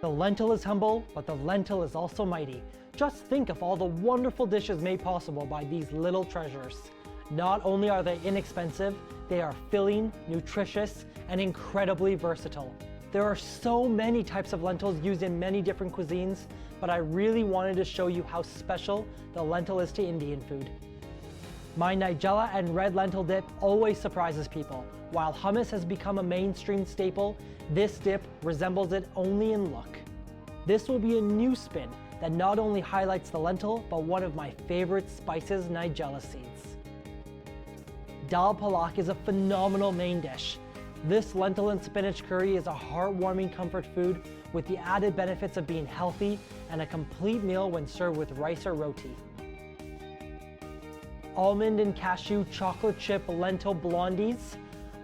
The lentil is humble, but the lentil is also mighty. Just think of all the wonderful dishes made possible by these little treasures. Not only are they inexpensive, they are filling, nutritious, and incredibly versatile. There are so many types of lentils used in many different cuisines, but I really wanted to show you how special the lentil is to Indian food. My Nigella and red lentil dip always surprises people. While hummus has become a mainstream staple, this dip resembles it only in look. This will be a new spin that not only highlights the lentil, but one of my favorite spices, Nigella seeds. Dal Palak is a phenomenal main dish. This lentil and spinach curry is a heartwarming comfort food with the added benefits of being healthy and a complete meal when served with rice or roti. Almond and cashew chocolate chip lentil blondies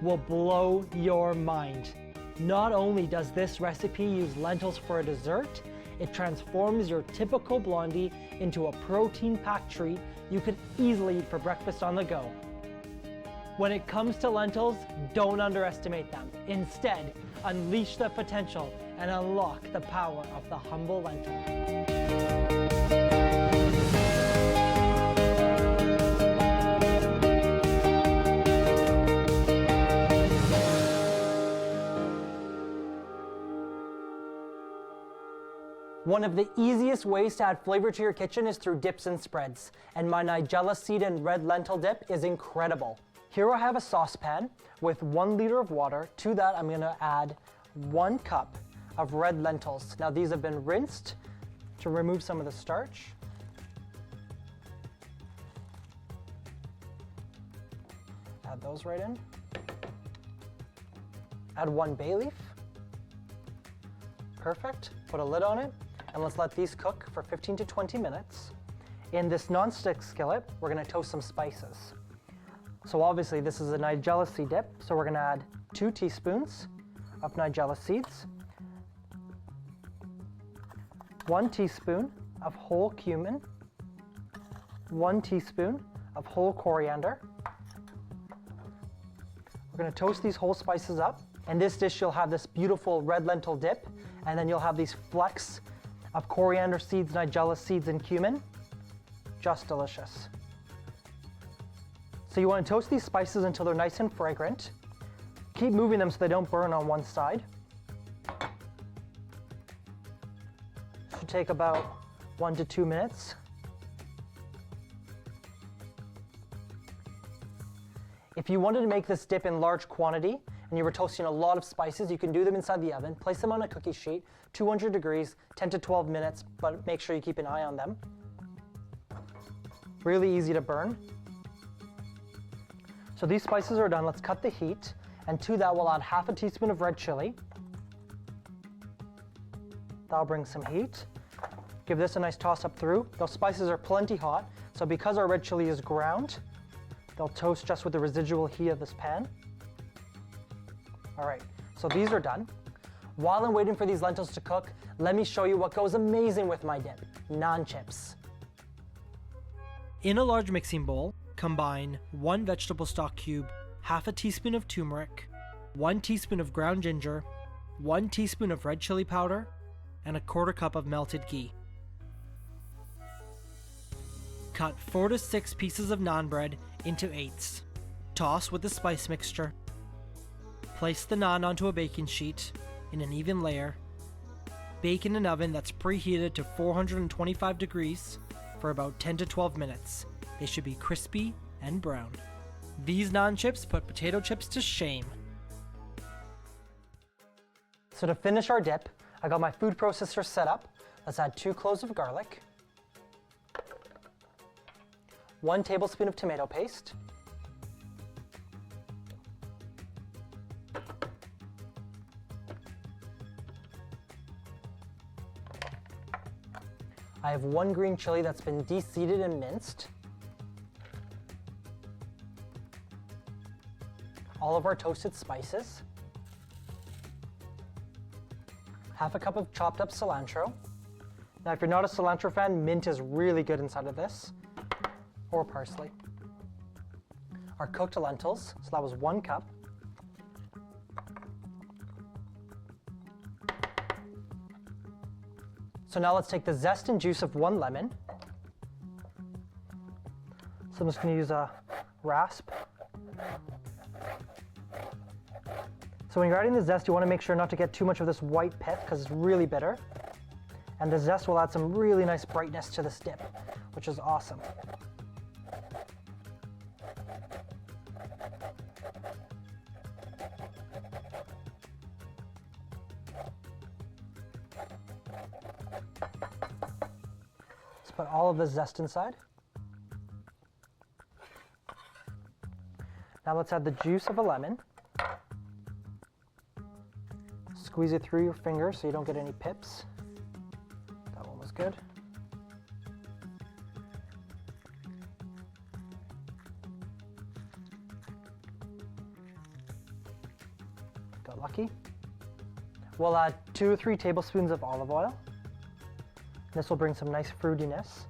will blow your mind. Not only does this recipe use lentils for a dessert, it transforms your typical blondie into a protein-packed treat you could easily eat for breakfast on the go. When it comes to lentils, don't underestimate them. Instead, unleash the potential and unlock the power of the humble lentil. One of the easiest ways to add flavor to your kitchen is through dips and spreads, and my Nigella seed and red lentil dip is incredible. Here I have a saucepan with 1 liter of water. To that, I'm gonna add 1 cup of red lentils. Now these have been rinsed to remove some of the starch. Add those right in. Add 1 bay leaf. Perfect. Put a lid on it, and let's let these cook for 15 to 20 minutes. In this non-stick skillet, we're gonna toast some spices. So obviously this is a Nigella seed dip, so we're gonna add 2 teaspoons of Nigella seeds, 1 teaspoon of whole cumin, 1 teaspoon of whole coriander. We're gonna toast these whole spices up. In this dish, you'll have this beautiful red lentil dip, and then you'll have these flecks of coriander seeds, Nigella seeds, and cumin. Just delicious. So you want to toast these spices until they're nice and fragrant. Keep moving them so they don't burn on one side. Should take about 1 to 2 minutes. If you wanted to make this dip in large quantity and you were toasting a lot of spices, you can do them inside the oven, place them on a cookie sheet, 200 degrees, 10 to 12 minutes, but make sure you keep an eye on them. Really easy to burn. So these spices are done. Let's cut the heat, and to that we'll add half a teaspoon of red chili. That'll bring some heat. Give this a nice toss up through. Those spices are plenty hot, so because our red chili is ground, they'll toast just with the residual heat of this pan. All right, so these are done. While I'm waiting for these lentils to cook, let me show you what goes amazing with my dip, naan chips. In a large mixing bowl, combine 1 vegetable stock cube, half a teaspoon of turmeric, 1 teaspoon of ground ginger, 1 teaspoon of red chili powder, and a 1/4 cup of melted ghee. Cut 4 to 6 pieces of naan bread into 8ths. Toss with the spice mixture. Place the naan onto a baking sheet in an even layer. Bake in an oven that's preheated to 425 degrees for about 10 to 12 minutes. They should be crispy and brown. These naan chips put potato chips to shame. So to finish our dip, I got my food processor set up. Let's add 2 cloves of garlic, 1 tablespoon of tomato paste, I have 1 green chili that's been de-seeded and minced, all of our toasted spices, half a cup of chopped up cilantro. Now if you're not a cilantro fan, mint is really good inside of this, or parsley. Our cooked lentils, so that was 1 cup. So now let's take the zest and juice of 1 lemon. So I'm just going to use a rasp. So when you're adding the zest, you want to make sure not to get too much of this white pith because it's really bitter. And the zest will add some really nice brightness to this dip, which is awesome. Let's put all of the zest inside. Now let's add the juice of a lemon. Squeeze it through your fingers so you don't get any pips. That one was good. Got lucky. We'll add 2 or 3 tablespoons of olive oil. This will bring some nice fruitiness.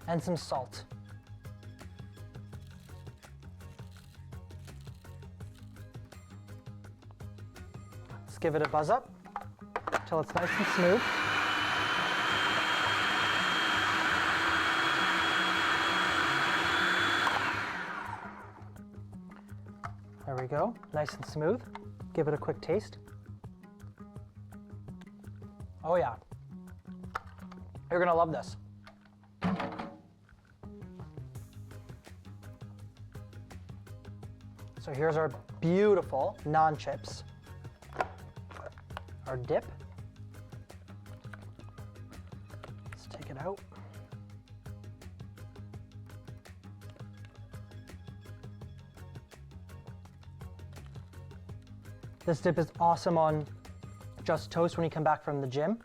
And some salt. Let's give it a buzz up until it's nice and smooth. There we go, nice and smooth. Give it a quick taste. Oh yeah, you're gonna love this. So here's our beautiful naan chips, our dip. Let's take it out. This dip is awesome on just toast when you come back from the gym.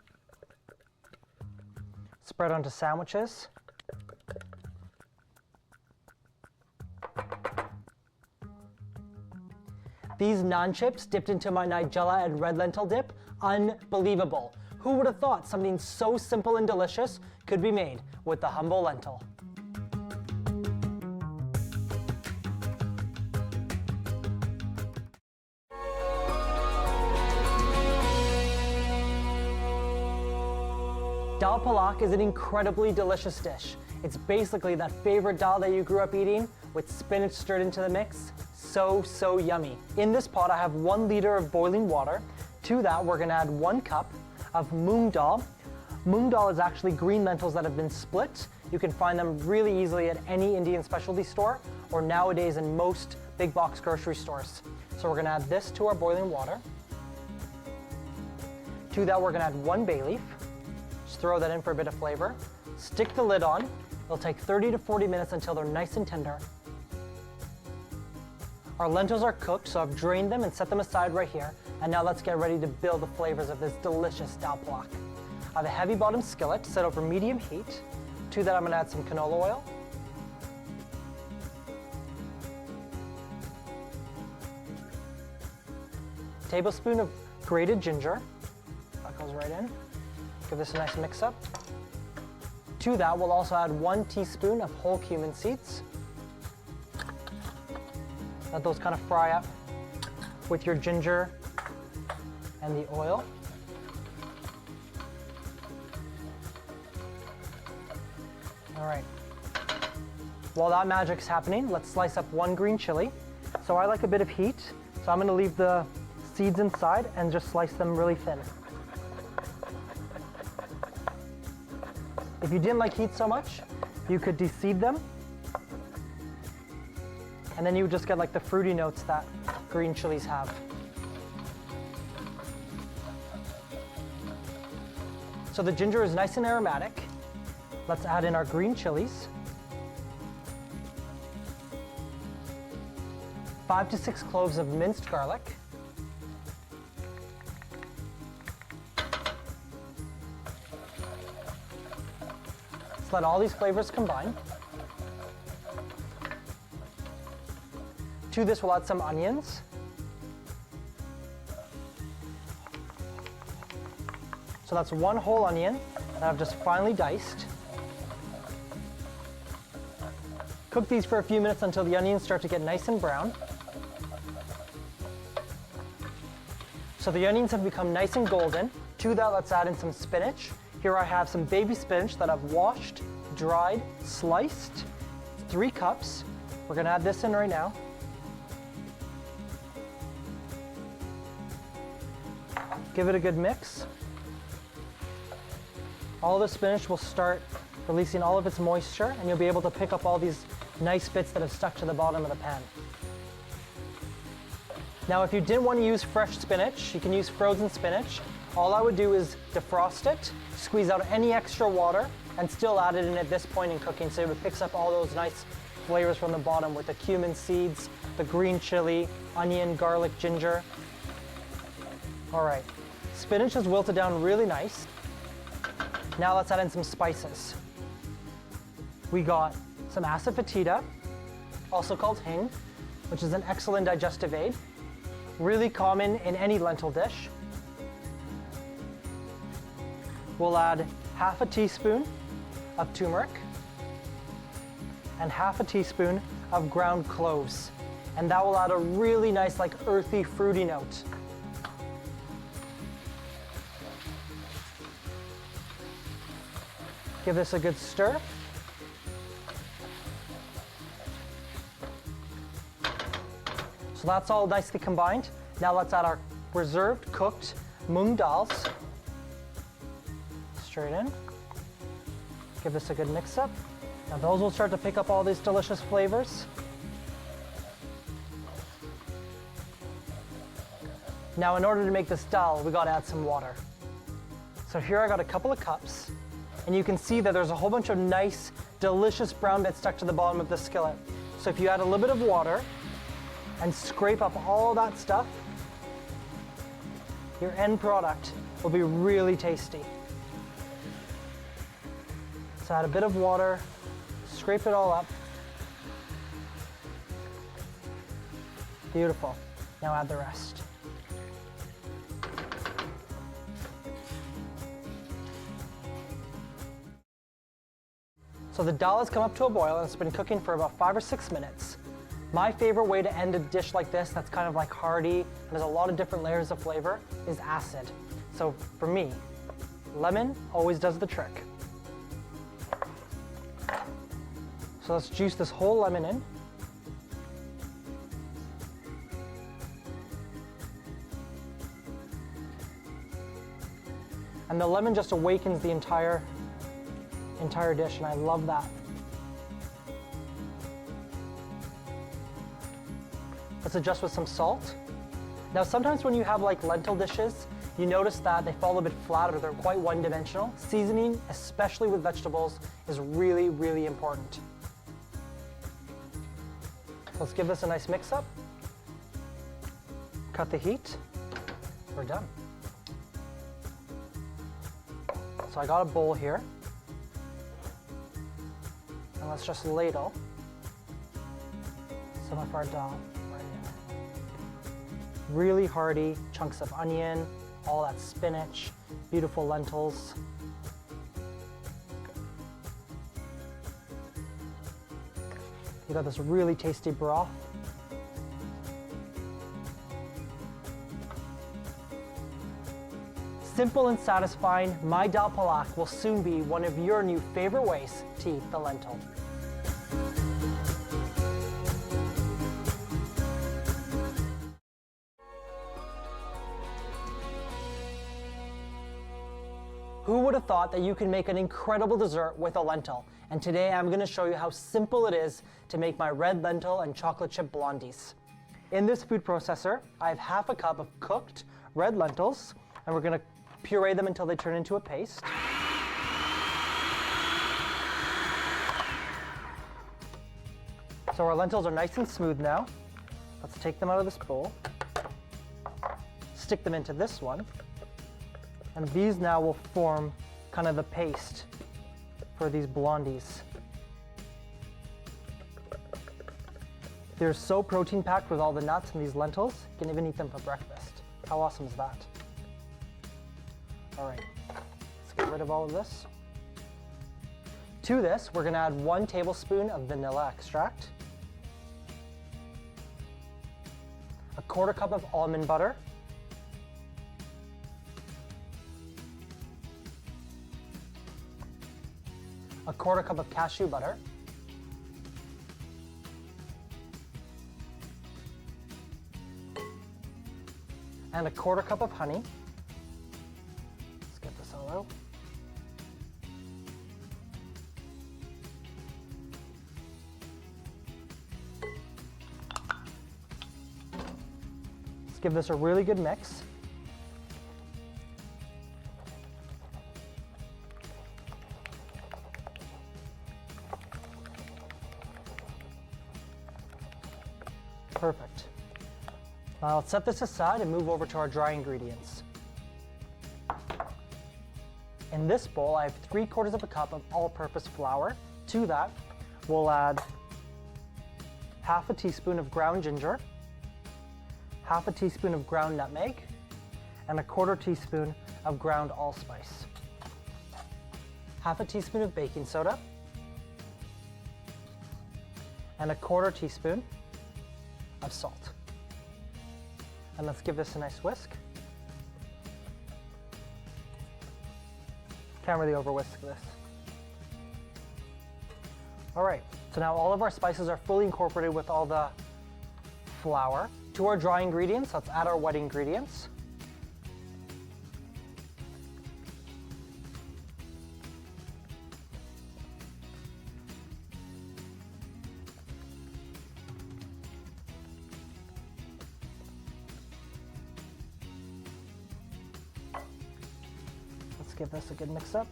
Spread onto sandwiches. These naan chips dipped into my Nigella and red lentil dip, unbelievable. Who would have thought something so simple and delicious could be made with the humble lentil? Dal Palak is an incredibly delicious dish. It's basically that favorite dal that you grew up eating with spinach stirred into the mix. So yummy. In this pot I have 1 liter of boiling water. To that we're gonna add 1 cup of moong dal. Moong dal is actually green lentils that have been split. You can find them really easily at any Indian specialty store or nowadays in most big box grocery stores. So we're gonna add this to our boiling water. To that we're gonna add 1 bay leaf. Just throw that in for a bit of flavor. Stick the lid on. It'll take 30 to 40 minutes until they're nice and tender. Our lentils are cooked, so I've drained them and set them aside right here. And now let's get ready to build the flavors of this delicious Dal Palak. I have a heavy bottom skillet set over medium heat. To that I'm gonna add some canola oil. Tablespoon of grated ginger. That goes right in. Give this a nice mix up. To that we'll also add 1 teaspoon of whole cumin seeds. Let those kind of fry up with your ginger and the oil. All right. While that magic's happening, let's slice up 1 green chili. So I like a bit of heat, so I'm gonna leave the seeds inside and just slice them really thin. If you didn't like heat so much, you could de-seed them. And then you would just get like the fruity notes that green chilies have. So the ginger is nice and aromatic. Let's add in our green chilies. 5 to 6 cloves of minced garlic. Let's let all these flavors combine. To this we'll add some onions. So that's 1 whole onion that I've just finely diced. Cook these for a few minutes until the onions start to get nice and brown. So the onions have become nice and golden. To that, let's add in some spinach. Here I have some baby spinach that I've washed, dried, sliced. 3 cups. We're gonna add this in right now. Give it a good mix. All the spinach will start releasing all of its moisture, and you'll be able to pick up all these nice bits that have stuck to the bottom of the pan. Now, if you didn't want to use fresh spinach, you can use frozen spinach. All I would do is defrost it, squeeze out any extra water, and still add it in at this point in cooking, so it picks up all those nice flavors from the bottom with the cumin seeds, the green chili, onion, garlic, ginger. All right, spinach is wilted down really nice. Now let's add in some spices. We got some asafoetida, also called hing, which is an excellent digestive aid, really common in any lentil dish. We'll add half a teaspoon of turmeric and half a teaspoon of ground cloves. And that will add a really nice, like earthy, fruity note. Give this a good stir. So that's all nicely combined. Now let's add our reserved cooked mung dals. Straight in. Give this a good mix up. Now those will start to pick up all these delicious flavors. Now in order to make this dal, we gotta add some water. So here I got a couple of cups, and you can see that there's a whole bunch of nice, delicious brown bits stuck to the bottom of the skillet. So if you add a little bit of water and scrape up all that stuff, your end product will be really tasty. So add a bit of water, scrape it all up. Beautiful. Now add the rest. So the dal has come up to a boil and it's been cooking for about 5 or 6 minutes. My favorite way to end a dish like this that's kind of like hearty and there's a lot of different layers of flavor is acid. So for me, lemon always does the trick. So let's juice this whole lemon in. And the lemon just awakens the entire dish, and I love that. Let's adjust with some salt. Now sometimes when you have like lentil dishes, you notice that they fall a bit flat or they're quite one-dimensional. Seasoning, especially with vegetables, is really, really important. Let's give this a nice mix up. Cut the heat. We're done. So I got a bowl here. And let's just ladle some of our dal right in. Really hearty chunks of onion, all that spinach, beautiful lentils. You got this really tasty broth. Simple and satisfying, my Dal Palak will soon be one of your new favorite ways to eat the lentil. Who would have thought that you could make an incredible dessert with a lentil? And today I'm going to show you how simple it is to make my red lentil and chocolate chip blondies. In this food processor, I have half a cup of cooked red lentils, and we're going to puree them until they turn into a paste. So our lentils are nice and smooth now. Let's take them out of this bowl, stick them into this one, and these now will form kind of the paste for these blondies. They're so protein packed with all the nuts and these lentils, you can even eat them for breakfast. How awesome is that? All right, let's get rid of all of this. To this, we're gonna add 1 tablespoon of vanilla extract, a 1/4 cup of almond butter, 1/4 cup of cashew butter, and 1/4 cup of honey. Let's get this all out. Let's give this a really good mix. Perfect. Now let's set this aside and move over to our dry ingredients. In this bowl, I have 3/4 of a cup of all-purpose flour. To that, we'll add 1/2 teaspoon of ground ginger, 1/2 teaspoon of ground nutmeg, and 1/4 teaspoon of ground allspice. 1/2 teaspoon of baking soda, and 1/4 teaspoon of salt. And let's give this a nice whisk. Can't really over whisk this. All right, so now all of our spices are fully incorporated with all the flour. To our dry ingredients, let's add our wet ingredients. Let's give this a good mix up.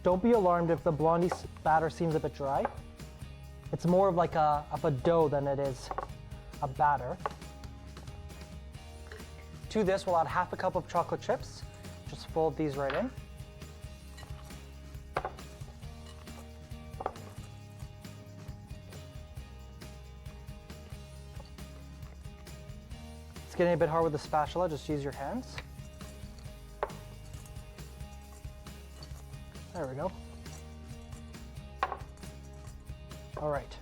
Don't be alarmed if the Blondies batter seems a bit dry. It's more of like a dough than it is a batter. To this, we'll add 1/2 cup of chocolate chips. Just fold these right in. It's getting a bit hard with the spatula, just use your hands. There we go. All right,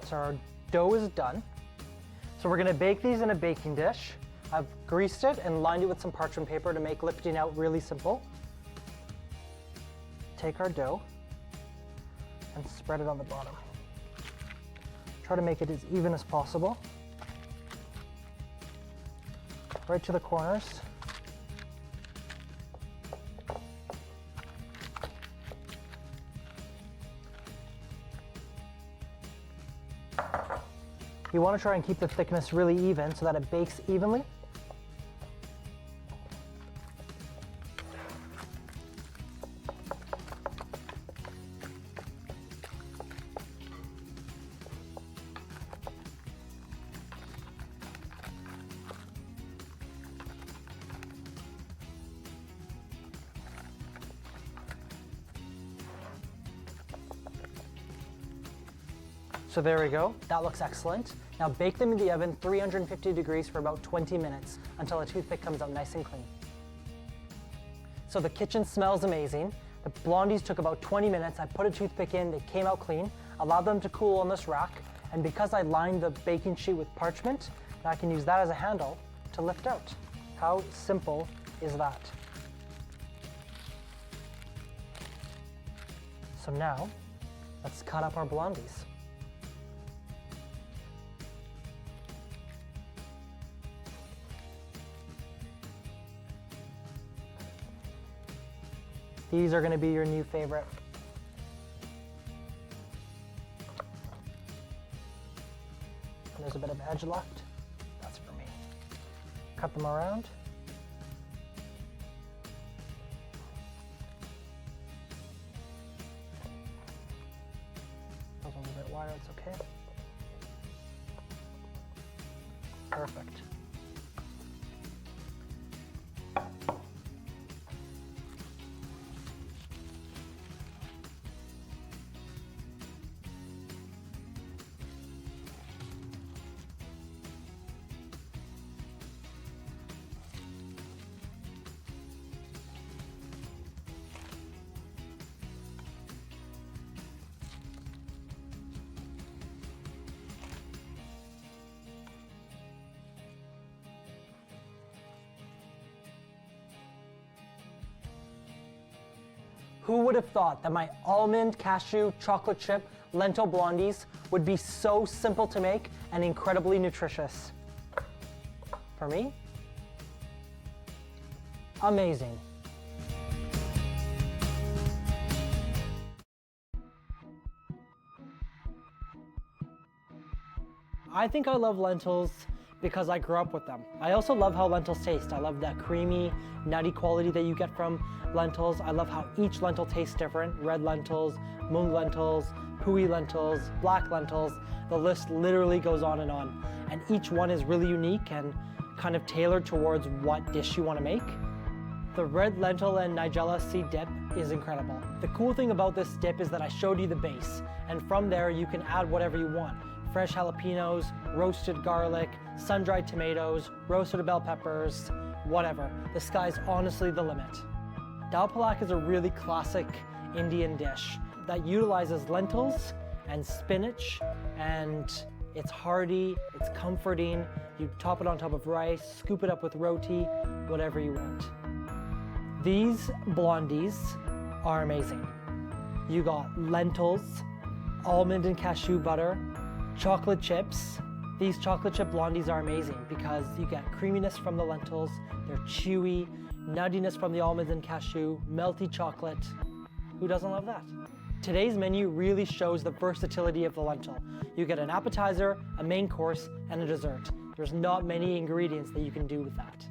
so our dough is done. So we're gonna bake these in a baking dish. I've greased it and lined it with some parchment paper to make lifting out really simple. Take our dough and spread it on the bottom. Try to make it as even as possible. Right to the corners. You want to try and keep the thickness really even so that it bakes evenly. So there we go, that looks excellent. Now bake them in the oven 350 degrees for about 20 minutes until a toothpick comes out nice and clean. So the kitchen smells amazing. The Blondies took about 20 minutes. I put a toothpick in, they came out clean, allowed them to cool on this rack, and because I lined the baking sheet with parchment, I can use that as a handle to lift out. How simple is that? So now, let's cut up our Blondies. These are going to be your new favorite. And there's a bit of edge left. That's for me. Cut them around. Those ones a bit wider, it's okay. Perfect. Who would have thought that my almond, cashew, chocolate chip, lentil blondies would be so simple to make and incredibly nutritious? For me, amazing. I think I love lentils because I grew up with them. I also love how lentils taste. I love that creamy, nutty quality that you get from lentils. I love how each lentil tastes different. Red lentils, mung lentils, pui lentils, black lentils. The list literally goes on. And each one is really unique and kind of tailored towards what dish you want to make. The red lentil and Nigella seed dip is incredible. The cool thing about this dip is that I showed you the base, and from there you can add whatever you want. Fresh jalapenos, roasted garlic, sun-dried tomatoes, roasted bell peppers, whatever. The sky's honestly the limit. Dal Palak is a really classic Indian dish that utilizes lentils and spinach, and it's hearty, it's comforting. You top it on top of rice, scoop it up with roti, whatever you want. These blondies are amazing. You got lentils, almond and cashew butter, chocolate chips. These chocolate chip blondies are amazing because you get creaminess from the lentils, they're chewy, nuttiness from the almonds and cashew, melty chocolate. Who doesn't love that? Today's menu really shows the versatility of the lentil. You get an appetizer, a main course, and a dessert. There's not many ingredients that you can do with that.